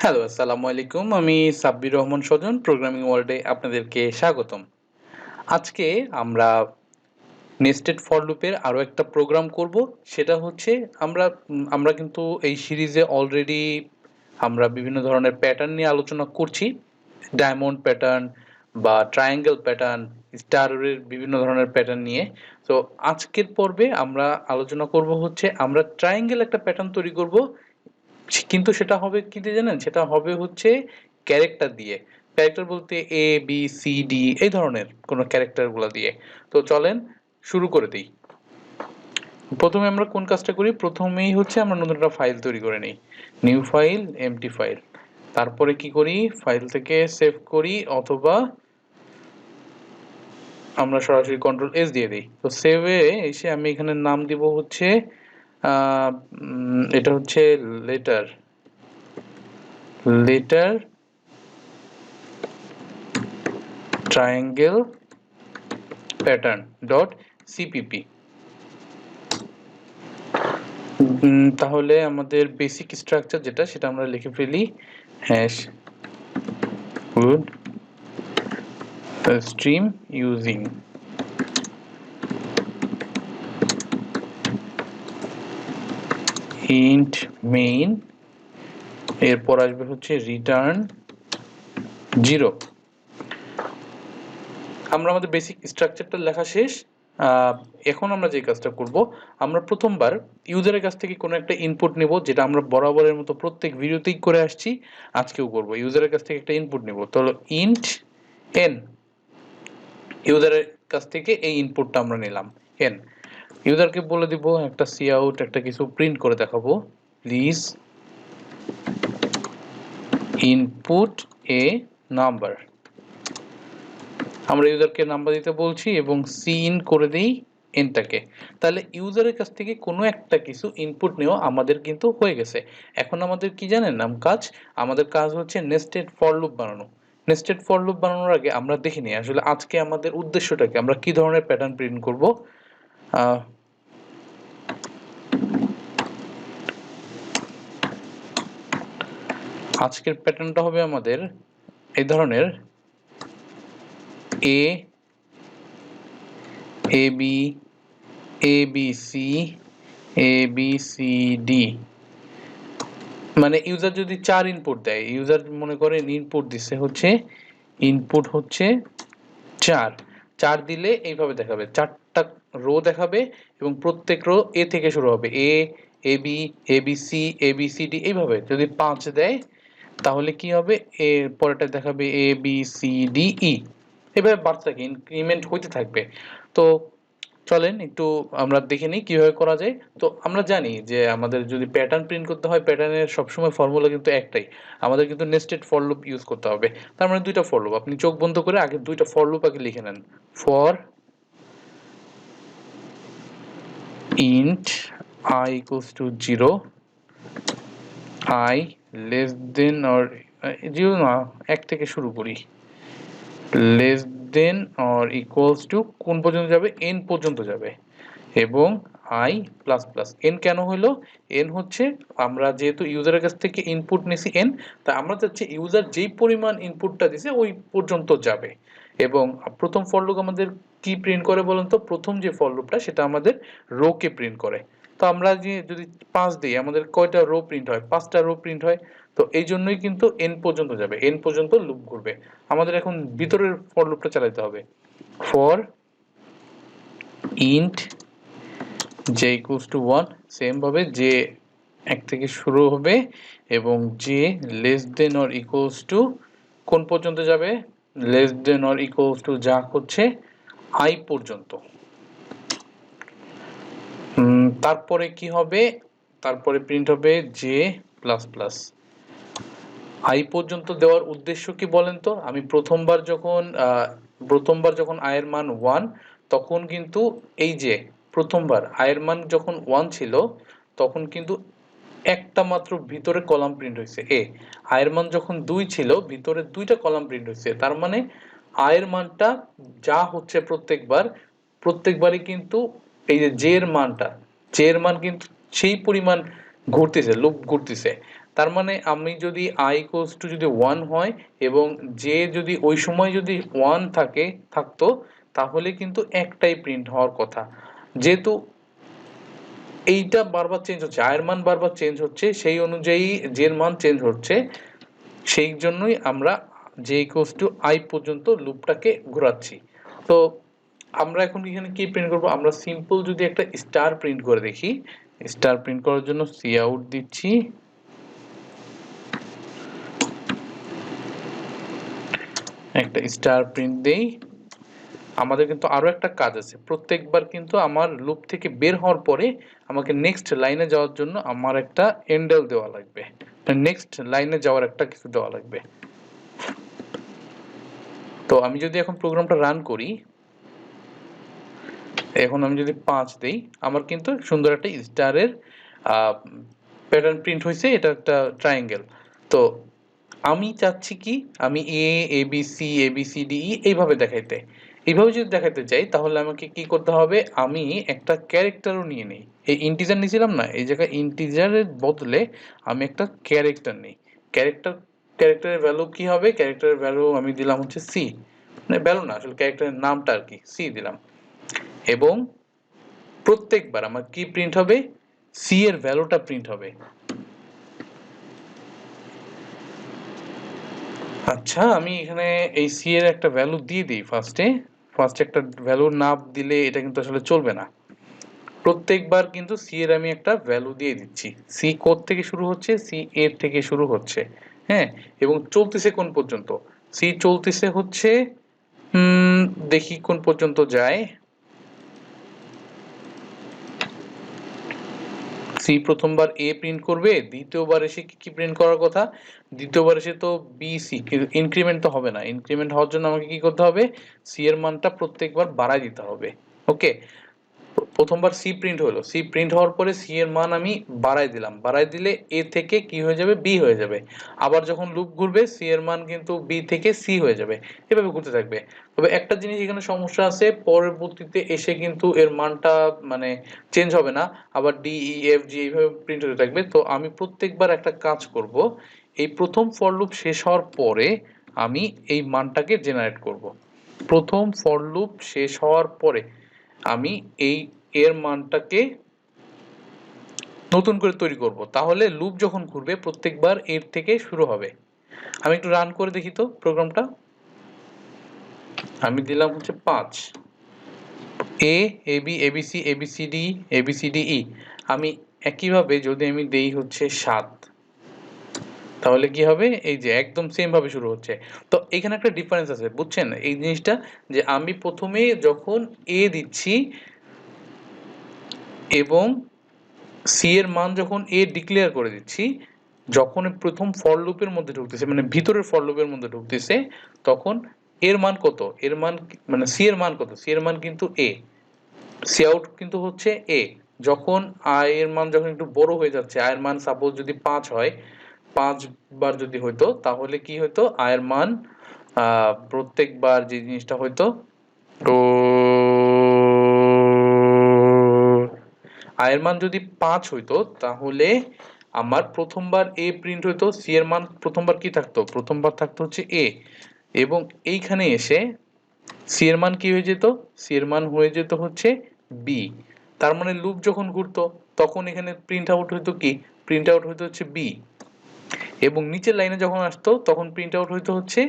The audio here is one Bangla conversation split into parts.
হ্যালো, আসসালামু আলাইকুম। আমি সাব্বির রহমান সজন প্রোগ্রামিং ওয়ার্ল্ডে আপনাদেরকে স্বাগতম। আজকে আমরা নেস্টেড ফর লুপের আরো একটা প্রোগ্রাম করব। সেটা হচ্ছে আমরা কিন্তু এই সিরিজে অলরেডি আমরা বিভিন্ন ধরনের প্যাটার্ন নিয়ে আলোচনা করছি। ডায়মন্ড প্যাটার্ন বা ট্রায়াঙ্গেল প্যাটার্ন, স্টারের বিভিন্ন ধরনের প্যাটার্ন নিয়ে। তো আজকের পর্বে আমরা আলোচনা করব হচ্ছে আমরা ট্রায়াঙ্গেল একটা প্যাটার্ন তৈরি করব, কিন্তু সেটা হবে কি দিয়ে জানেন? সেটা হবে হচ্ছে ক্যারেক্টার দিয়ে। ক্যারেক্টার বলতে এ বি সি ডি এই ধরনের কোনো ক্যারেক্টারগুলো দিয়ে। তো চলেন শুরু করে দিই। প্রথমে আমরা কোন কাজটা করি? প্রথমেই হচ্ছে আমরা নতুন একটা ফাইল তৈরি করে নিই। New file, empty file. তারপরে কি করি? ফাইল থেকে সেভ করি, অথবা আমরা সরাসরি কন্ট্রোল এস দিয়ে দিই। তো সেভে এসে আমি এখানে নাম দিব হচ্ছে এটা হচ্ছে letter letter triangle pattern dot cpp। তাহলে আমাদের বেসিক স্ট্রাকচার যেটা সেটা আমরা লিখে ফেলি, hash would stream using int main, এরপর আসবে হচ্ছে রিটার্ন 0। আমরা আমাদের বেসিক স্ট্রাকচারটা লেখা শেষ। এখন আমরা যে কাজটা করব, আমরা প্রথমবার ইউজারের কাছ থেকে কোনো একটা ইনপুট নেব, যেটা আমরা বরাবরের মতো প্রত্যেক ভিডিওতেই করে আসছি, আজকেও করব। ইউজারের কাছ থেকে একটা ইনপুট নেব, তাহলে ইন্ট এন। ইউজারের কাছ থেকে এই ইনপুটটা আমরা নিলাম এন। ইউজারকে বলে দিব একটা সি আউট, একটা কিছু প্রিন্ট করে দেখাবো, প্লিজ ইনপুট এ নাম্বার। আমরা ইউজারকে নাম্বার দিতে বলছি এবং সি ইন করে দেই এনটাকে। তাহলে ইউজারের কাছ থেকে কোনো একটা কিছু ইনপুট নেওয়া আমাদের কিন্তু হয়ে গেছে। এখন আমাদের কি জানেন কাজ? আমাদের কাজ হচ্ছে নেস্টেড ফর লুপ বানানো। নেস্টেড ফর লুপ বানানোর আগে আমরা দেখে নিই আসলে আজকে আমাদের উদ্দেশ্যটাকে, আমরা কি ধরনের প্যাটার্ন প্রিন্ট করব। আজকের প্যাটার্নটা হবে আমাদের এই ধরনের এ A B A B C A B C D. মানে ইউজার যদি 4 ইনপুট দেয়, ইউজার মনে করেন ইনপুট দিছে হচ্ছে ইনপুট হচ্ছে 4 4 দিলে এইভাবে দেখাবে, 4টা রো দেখাবে এবং প্রত্যেক রো এ থেকে শুরু হবে, এ A B A B C A B C D এইভাবে। যদি 5 দেয় তাহলে কি হবে? এর পরেরটা দেখাবে A B C D E, এভাবে বাড়তে থাকে, ইনক্রিমেন্ট হইতে থাকবে। তো চলেন একটু আমরা দেখে নিই কিভাবে করা যায়। তো আমরা জানি যে আমাদের যদি প্যাটার্ন প্রিন্ট করতে হয়, প্যাটার্নের সবসময় ফর্মুলা কিন্তু একটাই, আমাদের কিন্তু নেস্টেড ফর লুপ ইউজ করতে হবে। তার মানে দুইটা ফর লুপ, আপনি চোখ বন্ধ করে আগে দুইটা ফর লুপ আগে লিখে নেন। For int I equals to 0, I less than or 0 না, 1 থেকে শুরু করি, less than or equals to কোন পর্যন্ত যাবে? n পর্যন্ত যাবে। এবং i প্লাস প্লাস। n কেন হলো? n হচ্ছে আমরা যেহেতু ইউজারের কাছ থেকে ইনপুট নিছি n, তা আমরা চাচ্ছি ইউজার যেই পরিমাণ ইনপুটটা দিছে ওই পর্যন্ত যাবে। এবং প্রথম ফর লুপ আমাদের কি প্রিন্ট করে বলেন তো? প্রথম যে ফর লুপটা সেটা আমাদের রো কে প্রিন্ট করে। তো আমরা যে যদি 5 দিই, আমাদের কয়টা রো প্রিন্ট হয়? 5টা রো প্রিন্ট হয়। তো এই জন্যই কিন্তু n পর্যন্ত যাবে, n পর্যন্ত লুপ ঘুরবে। আমাদের এখন ভিতরের ফর লুপটা চালাতে হবে। For int j equals to 1, same ভাবে যে 1 থেকে শুরু হবে এবং যে less than or equals to কোন পর্যন্ত যাবে? Less than or equals to যা হচ্ছে i পর্যন্ত। তারপরে কি হবে? তারপরে প্রিন্ট হবে যে প্লাস প্লাস। i পর্যন্ত দেওয়ার উদ্দেশ্য কি বলেন তো? আমি প্রথমবার যখন i এর মান 1, তখন কিন্তু এই যে প্রথমবার i এর মান যখন 1 ছিল তখন কিন্তু একটা মাত্র ভিতরে কলাম প্রিন্ট হয়েছে a। i এর মান যখন 2 ছিল ভিতরে দুইটা কলাম প্রিন্ট হয়েছে। তার মানে i এর মানটা যা হচ্ছে প্রত্যেকবারই কিন্তু এই যে j এর মান কিন্তু সেই পরিমাণ ঘুরতেছে, লুপ ঘুরতেছে। তার মানে আমি যদি i ইকুয়ালস টু যদি 1 হয় এবং যে যদি ওই সময় যদি 1 থাকতো তাহলে কিন্তু একটাই প্রিন্ট হওয়ার কথা। যেহেতু এইটা বারবার চেঞ্জ হচ্ছে, i এর মান বারবার চেঞ্জ হচ্ছে, সেই অনুযায়ী j এর মান চেঞ্জ হচ্ছে, সেই জন্যই আমরা j ইকুয়ালস টু i পর্যন্ত লুপটাকে ঘোরাচ্ছি। তো আমরা এখন এখানে কি প্রিন্ট করব? আমরা সিম্পল যদি একটা স্টার প্রিন্ট করে দেখি। স্টার প্রিন্ট করার জন্য কাউট দিচ্ছি, একটা স্টার প্রিন্ট দেই। আমাদের কিন্তু আরো একটা কাজ আছে, প্রত্যেকবার কিন্তু আমার লুপ থেকে বের হওয়ার পরে আমাকে নেক্সট লাইনে যাওয়ার জন্য আমার একটা এন্ডেল দেওয়া লাগবে, নেক্সট লাইনে যাওয়ার একটা কিছু দেওয়া লাগবে। তো আমি যদি এখন প্রোগ্রামটা রান করি, এখন আমি যদি 5 দেই, আমার কিন্তু সুন্দর একটা স্টারের প্যাটার্ন প্রিন্ট হয়েছে, এটা একটা ট্রায়াঙ্গেল। তো আমি চাচ্ছি কি, আমি A B C D E এইভাবে দেখাইতে, এইভাবে যদি দেখাইতে চাই তাহলে আমাকে কি করতে হবে, আমি একটা ক্যারেক্টারও নিয়ে নেই। এই ইন্টিজার নিয়েছিলাম না, এই জায়গায় ইন্টিজারের বদলে আমি একটা ক্যারেক্টার নিই। ক্যারেক্টারের ভ্যালু কি হবে? ক্যারেক্টারের ভ্যালু আমি দিলাম হচ্ছে সি, মানে ভ্যালু না, আসলে ক্যারেক্টারের নামটা আর কি, সি দিলাম। এবং প্রত্যেকবার আমার কি প্রিন্ট হবে? সি এর ভ্যালুটা প্রিন্ট হবে। আচ্ছা, আমি এখানে এই সি এর একটা ভ্যালু দিয়ে দিই ফার্স্টে একটা ভ্যালু না দিলে এটা কিন্তু আসলে চলবে না। প্রত্যেকবার কিন্তু সি এর আমি একটা ভ্যালু দিয়ে দিচ্ছি। সি কোড থেকে শুরু হচ্ছে, সি এর থেকে শুরু হচ্ছে, হ্যাঁ, এবং চলতেছে কোন পর্যন্ত? সি চলতেছে হচ্ছে দেখি কোন পর্যন্ত যায়। সি প্রথমবার এ প্রিন্ট করবে, দ্বিতীয়বার এসে কি প্রিন্ট করার কথা? দ্বিতীয়বার এসে তো বি সি, কিন্তু ইনক্রিমেন্ট তো হবে না। ইনক্রিমেন্ট হওয়ার জন্য আমাকে কি করতে হবে? সি এর মানটা প্রত্যেকবার বাড়ায় দিতে হবে। ওকে, প্রথমবার সি প্রিন্ট হলো, সি প্রিন্ট হওয়ার পরে সি এর মান আমি বাড়াই দিলাম, বাড়াই দিলে এ থেকে কি হয়ে যাবে? বি হয়ে যাবে। আবার যখন লুপ ঘুরবে সি এর মান কিন্তু বি থেকে সি হয়ে যাবে, এভাবে ঘুরতে থাকবে। তবে একটা জিনিস এখানে সমস্যা আছে, পরবর্তীতে এসে কিন্তু এর মানটা মানে চেঞ্জ হবে না, আবার ডি ই এফ জি এইভাবে প্রিন্ট হতে থাকবে। তো আমি প্রত্যেকবার একটা কাজ করব, এই প্রথম ফর লুপ শেষ হওয়ার পরে আমি এই মানটাকে জেনারেট করব। প্রথম ফর লুপ শেষ হওয়ার পরে আমি এই এর মানটাকে নতুন করে তৈরি করব, তাহলে লুপ যখন ঘুরবে প্রত্যেকবার এর থেকে শুরু হবে। আমি একটু রান করে দেখি তো প্রোগ্রামটা। আমি দিলাম হচ্ছে 5, A B C D E. আমি একইভাবে যদি আমি দেই হচ্ছে 7, তাহলে কি হবে? এই যে একদম সেম ভাবে শুরু হচ্ছে। তো এখানে একটা ডিফারেন্স আছে, বুঝছেন এই জিনিসটা? যে আমি প্রথমে যখন এ দিচ্ছি এবং সি এর মান যখন এ ডিক্লেয়ার করে দিচ্ছি, যখন প্রথম ফর লুপের মধ্যে ঢুকতেছে, মানে ভিতরের ফর লুপের মধ্যে ঢুকতেছে, তখন এর মান কত? এর মান মানে সি এর মান কত? সি এর মান কিন্তু এ, সি আউট কিন্তু হচ্ছে এ। যখন আই এর মান যখন একটু বড় হয়ে যাচ্ছে, আই এর মান সাপোজ যদি 5 হয়, 5 বার যদি হইতো তাহলে কি হইতো? আই এর মান প্রত্যেকবার যে জিনিসটা হইতো, তো আই এর মান যদি 5 হইতো তাহলে আমার প্রথমবার এ প্রিন্ট হইতো, সি এর মান প্রথমবার কি থাকতো? প্রথমবার থাকতো হচ্ছে এ, এবং এইখানে এসে সি এর মান কি হয়ে যেত? সি এর মান হয়ে যেত হচ্ছে বি। তার মানে লুপ যখন ঘুরতো তখন এখানে প্রিন্ট আউট হইতো কি? প্রিন্ট আউট হইতো হচ্ছে বি। এবং নিচের লাইনে যখন আসতো তখন প্রিন্ট আউট হইতো হচ্ছে,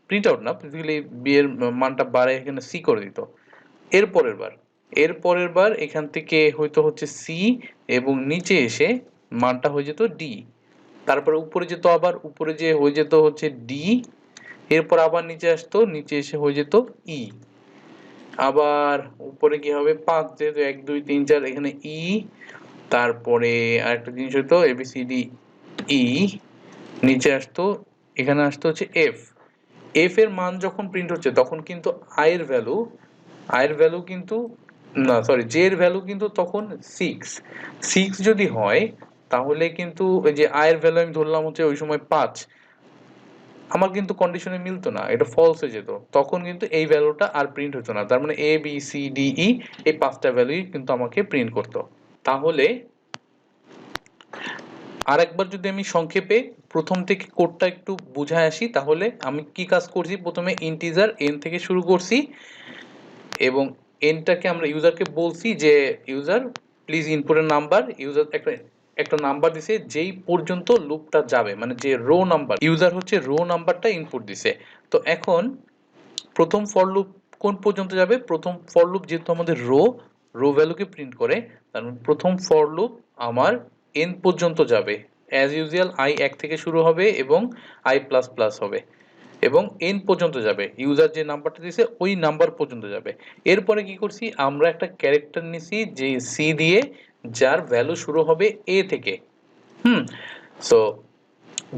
প্রিন্ট আউট না, বেসিক্যালি বি এর মানটা বাড়ায় এখানে সি করে দিত। এর পরের বার এখান থেকে হয়তো হচ্ছে সি, এবং নিচে এসে মানটা হয়ে যেত ডি। তারপরে উপরে যেত, আবার উপরে যে হয়ে যেত হচ্ছে ডি, এরপর আবার নিচে আসতো, নিচে এসে হয়ে যেত ই। আবার উপরে কি হবে? 5 যেহেতু 1 2 3 4 এখানে ই, তারপরে আরেকটা জিনিস হতো এবিসিডি ই, নিচে আসতো, এখানে আসতো হচ্ছে এফ। এফ এর মান যখন প্রিন্ট হচ্ছে তখন কিন্তু আই এর ভ্যালু কিন্তু না, সরি, জে এর ভ্যালু কিন্তু তখন 6 যদি হয় তাহলে কিন্তু ওই যে আই এর ভ্যালু আমি ধরলাম হচ্ছে ওই সময় 5, আমার কিন্তু কন্ডিশনে মিলতো না, এটা ফলস হয়ে যেত, তখন কিন্তু এই ভ্যালুটা আর প্রিন্ট হতো না। তার মানে A B C D E এই 5টা ভ্যালুই কিন্তু আমাকে প্রিন্ট করতো। তাহলে আরেকবার যদি আমি সংক্ষেপে প্রথম থেকে কোডটা একটু বুঝায় আসি, তাহলে আমি কি কাজ করছি, প্রথমে ইন্টিজার n থেকে শুরু করছি এবং nটাকে আমরা ইউজারকে বলছি যে ইউজার প্লিজ ইনপুট এর নাম্বার, ইউজার একটা নাম্বার দিছে যেই পর্যন্ত লুপটা যাবে, মানে যে রো নাম্বার, ইউজার হচ্ছে রো নাম্বারটা ইনপুট দিছে। তো এখন প্রথম ফর লুপ কোন পর্যন্ত যাবে, প্রথম ফর লুপ যেহেতু আমাদের রো ভ্যালুকে প্রিন্ট করে, তার মানে প্রথম ফর লুপ আমার n পর্যন্ত যাবে। অ্যাজ ইউজুয়াল i 1 থেকে শুরু হবে এবং i প্লাস প্লাস হবে এবং n পর্যন্ত যাবে, ইউজার যে নাম্বারটা দিয়েছে ওই নাম্বার পর্যন্ত যাবে। এরপরে কি করছি, আমরা একটা ক্যারেক্টার নিছি যে c দিয়ে, যার ভ্যালু শুরু হবে a থেকে। সো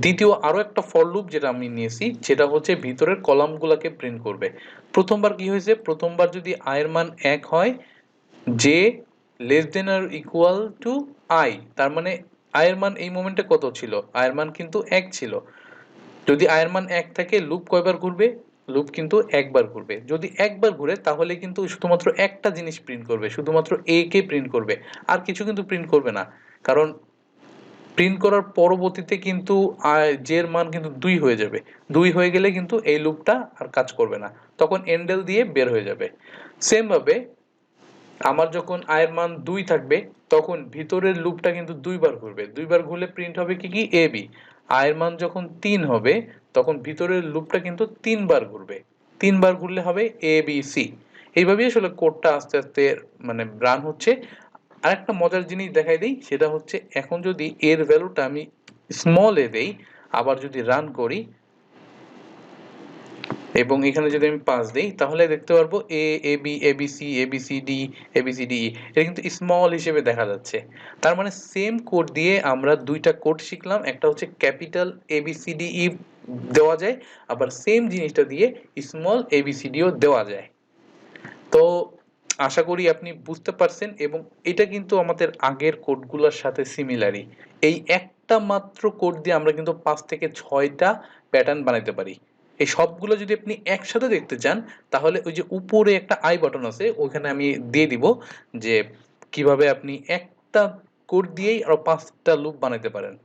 দ্বিতীয় আরো একটা ফর লুপ যেটা আমি নিয়েছি, যেটা হচ্ছে ভিতরের কলামগুলোকে প্রিন্ট করবে। প্রথমবার কি হয়েছে, প্রথমবার যদি i এর মান 1 হয়, যে লেস দেন আর ইকুয়াল টু i, তার মানে i এর মান এই মোমেন্টে কত ছিল, i এর মান কিন্তু 1 ছিল। যদি i এর মান 1 থাকে, লুপ কয়বার ঘুরবে, লুপ কিন্তু একবার ঘুরবে। যদি একবার ঘুরে তাহলে কিন্তু শুধুমাত্র একটা জিনিস প্রিন্ট করবে, শুধুমাত্র a কে প্রিন্ট করবে, আর কিছু কিন্তু প্রিন্ট করবে না। কারণ প্রিন্ট করার পরবর্তীতে কিন্তু j এর মান কিন্তু 2 হয়ে যাবে, 2 হয়ে গেলে কিন্তু এই লুপটা আর কাজ করবে না, তখন এন্ডেল দিয়ে বের হয়ে যাবে। সেম ভাবে আমার যখন i এর মান 2 থাকবে, তখন ভিতরের লুপটা কিন্তু দুইবার ঘুরবে, দুইবার ঘুরলে প্রিন্ট হবে কি কি ab। i এর মান যখন 3 হবে, তখন ভিতরের লুপটা কিন্তু তিনবার ঘুরবে, তিনবার ঘুরলে হবে abc। এইভাবেই আসলে কোডটা আস্তে আস্তে মানে রান হচ্ছে। আরেকটা মজার জিনিস দেখাই দেই, সেটা হচ্ছে এখন যদি এর ভ্যালুটা আমি স্মল এ দেই, আবার যদি রান করি এবং এখানে যদি আমি পাস দেই, তাহলে দেখতে পারবো a ab abc abcd abcde, এটা কিন্তু স্মল হিসেবে দেখা যাচ্ছে। তার মানে সেম কোড দিয়ে আমরা দুইটা কোড শিখলাম, একটা হচ্ছে ক্যাপিটাল abcde দেওয়া যায়, আবার সেম জিনিসটা দিয়ে স্মল abcdও দেওয়া যায়। তো আশা করি আপনি বুঝতে পারছেন, এবং এটা কিন্তু আমাদের আগের কোডগুলোর সাথে সিমিলারই। এই একটা মাত্র কোড দিয়ে আমরা কিন্তু 5 থেকে 6টা প্যাটার্ন বানাইতে পারি। এই সবগুলো যদি আপনি একসাথে দেখতে চান, তাহলে ওই যে উপরে একটা আই বাটন আছে, ওখানে আমি দিয়ে দিব যে কিভাবে আপনি একটা কোড দিয়েই আরো 5টা লুপ বানাইতে পারেন।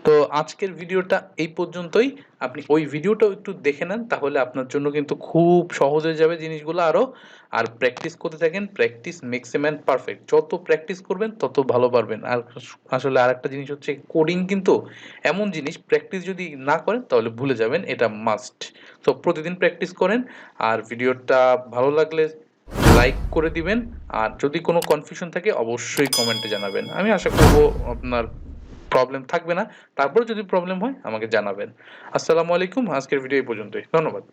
তো আজকের ভিডিওটা এই পর্যন্তই। আপনি ওই ভিডিওটাও একটু দেখে নেন, তাহলে আপনার জন্য কিন্তু খুব সহজ হয়ে যাবে জিনিসগুলো আরো। আর প্র্যাকটিস করতে থাকেন, practice makes a man perfect. যত প্র্যাকটিস করবেন তত ভালো পারবেন। আর আসলে আরেকটা জিনিস হচ্ছে কোডিং কিন্তু এমন জিনিস, প্র্যাকটিস যদি না করেন তাহলে ভুলে যাবেন, এটা মাস্ট। তো প্রতিদিন প্র্যাকটিস করেন। আর ভিডিওটা ভালো লাগলে লাইক করে দিবেন, আর যদি কোনো কনফিউশন থাকে অবশ্যই কমেন্টে জানাবেন। আমি আশা করব আপনার প্রবলেম থাকবে না। তারপর যদি প্রবলেম হয় আমাকে জানাবেন। আসসালামু আলাইকুম। আজকের ভিডিও এই পর্যন্তই। ধন্যবাদ।